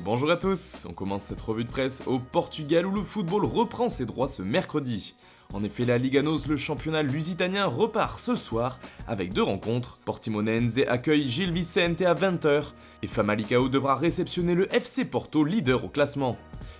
Bonjour à tous, on commence cette revue de presse au Portugal où le football reprend ses droits ce mercredi. En effet, la Liga NOS, le championnat lusitanien, repart ce soir avec deux rencontres. Portimonense accueille Gil Vicente à 20h et Famalicão devra réceptionner le FC Porto, leader au classement.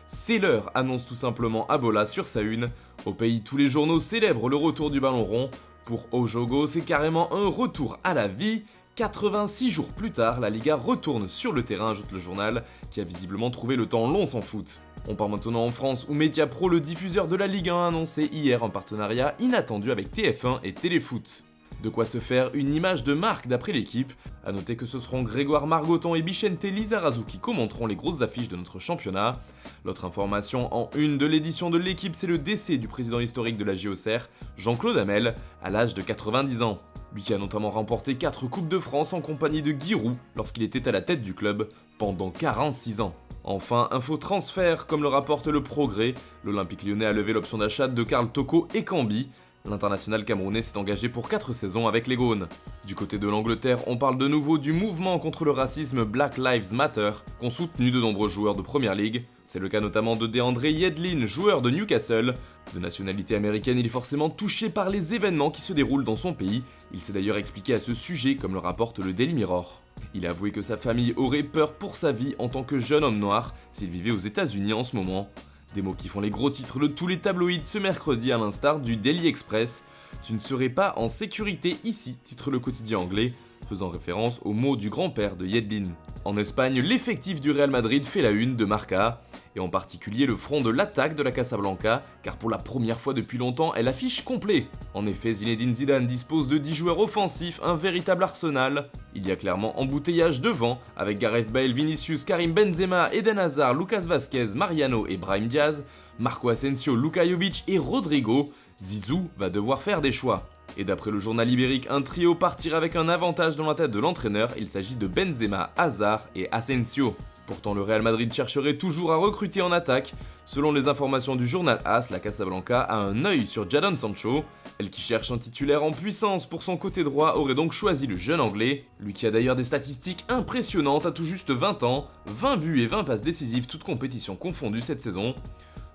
C'est l'heure, annonce tout simplement Abola sur sa une. Au pays, tous les journaux célèbrent le retour du ballon rond. Pour Ojogo, c'est carrément un retour à la vie. 86 jours plus tard, la Liga retourne sur le terrain, ajoute le journal, qui a visiblement trouvé le temps long sans foot. On part maintenant en France où Mediapro, le diffuseur de la Ligue 1, a annoncé hier un partenariat inattendu avec TF1 et Téléfoot. De quoi se faire une image de marque d'après l'équipe. A noter que ce seront Grégoire Margoton et Vicente Lizarazu qui commenteront les grosses affiches de notre championnat. L'autre information en une de l'édition de l'équipe, c'est le décès du président historique de la JOCR, Jean-Claude Hamel, à l'âge de 90 ans. Lui qui a notamment remporté 4 Coupes de France en compagnie de Giroud lorsqu'il était à la tête du club pendant 46 ans. Enfin, info transfert, comme le rapporte le Progrès, l'Olympique lyonnais a levé l'option d'achat de Karl Toko et Cambi. L'international camerounais s'est engagé pour 4 saisons avec les Gaunes. Du côté de l'Angleterre, on parle de nouveau du mouvement contre le racisme Black Lives Matter, qu'ont soutenu de nombreux joueurs de Premier League. C'est le cas notamment de DeAndre Yedlin, joueur de Newcastle. De nationalité américaine, il est forcément touché par les événements qui se déroulent dans son pays. Il s'est d'ailleurs expliqué à ce sujet, comme le rapporte le Daily Mirror. Il a avoué que sa famille aurait peur pour sa vie en tant que jeune homme noir s'il vivait aux États-Unis en ce moment. Des mots qui font les gros titres de tous les tabloïds ce mercredi à l'instar du Daily Express. Tu ne serais pas en sécurité ici, titre le quotidien anglais, faisant référence aux mots du grand-père de Yedlin. En Espagne, l'effectif du Real Madrid fait la une de Marca, et en particulier le front de l'attaque de la Casablanca, car pour la première fois depuis longtemps, elle affiche complet. En effet, Zinedine Zidane dispose de 10 joueurs offensifs, un véritable arsenal. Il y a clairement embouteillage devant, avec Gareth Bale, Vinicius, Karim Benzema, Eden Hazard, Lucas Vazquez, Mariano et Brahim Diaz, Marco Asensio, Luka Jovic et Rodrigo. Zizou va devoir faire des choix. Et d'après le journal ibérique, un trio partira avec un avantage dans la tête de l'entraîneur, il s'agit de Benzema, Hazard et Asensio. Pourtant, le Real Madrid chercherait toujours à recruter en attaque. Selon les informations du journal AS, la Casablanca a un œil sur Jadon Sancho. Elle qui cherche un titulaire en puissance pour son côté droit aurait donc choisi le jeune anglais, lui qui a d'ailleurs des statistiques impressionnantes à tout juste 20 ans, 20 buts et 20 passes décisives toutes compétitions confondues cette saison.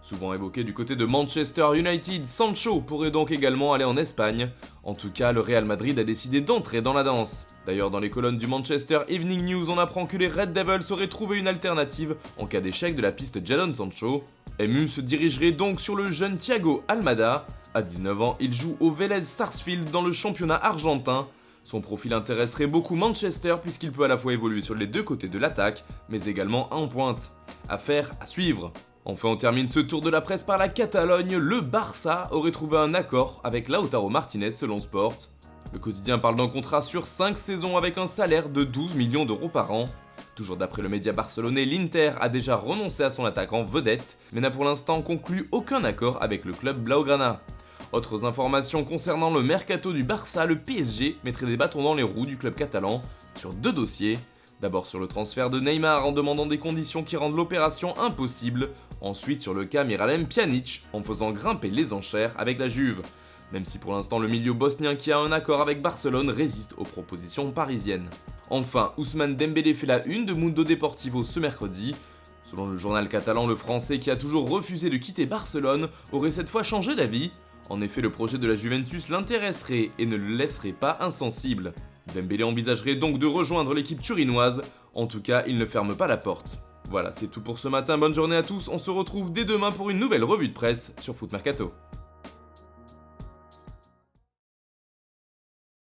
Souvent évoqué du côté de Manchester United, Sancho pourrait donc également aller en Espagne. En tout cas, le Real Madrid a décidé d'entrer dans la danse. D'ailleurs, dans les colonnes du Manchester Evening News, on apprend que les Red Devils auraient trouvé une alternative en cas d'échec de la piste Jadon Sancho. MU se dirigerait donc sur le jeune Thiago Almada. À 19 ans, il joue au Vélez Sarsfield dans le championnat argentin. Son profil intéresserait beaucoup Manchester puisqu'il peut à la fois évoluer sur les deux côtés de l'attaque, mais également en pointe. Affaire à suivre. Enfin, on termine ce tour de la presse par la Catalogne. Le Barça aurait trouvé un accord avec Lautaro Martinez selon Sport. Le quotidien parle d'un contrat sur 5 saisons avec un salaire de 12 millions d'euros par an. Toujours d'après le média barcelonais, l'Inter a déjà renoncé à son attaquant vedette, mais n'a pour l'instant conclu aucun accord avec le club Blaugrana. Autres informations concernant le mercato du Barça, le PSG mettrait des bâtons dans les roues du club catalan sur 2 dossiers. D'abord sur le transfert de Neymar en demandant des conditions qui rendent l'opération impossible. Ensuite sur le cas Miralem Pjanic en faisant grimper les enchères avec la Juve. Même si pour l'instant le milieu bosnien qui a un accord avec Barcelone résiste aux propositions parisiennes. Enfin, Ousmane Dembélé fait la une de Mundo Deportivo ce mercredi. Selon le journal catalan, le Français qui a toujours refusé de quitter Barcelone aurait cette fois changé d'avis. En effet, le projet de la Juventus l'intéresserait et ne le laisserait pas insensible. Dembélé envisagerait donc de rejoindre l'équipe turinoise, en tout cas il ne ferme pas la porte. Voilà, c'est tout pour ce matin, bonne journée à tous, on se retrouve dès demain pour une nouvelle revue de presse sur Foot Mercato.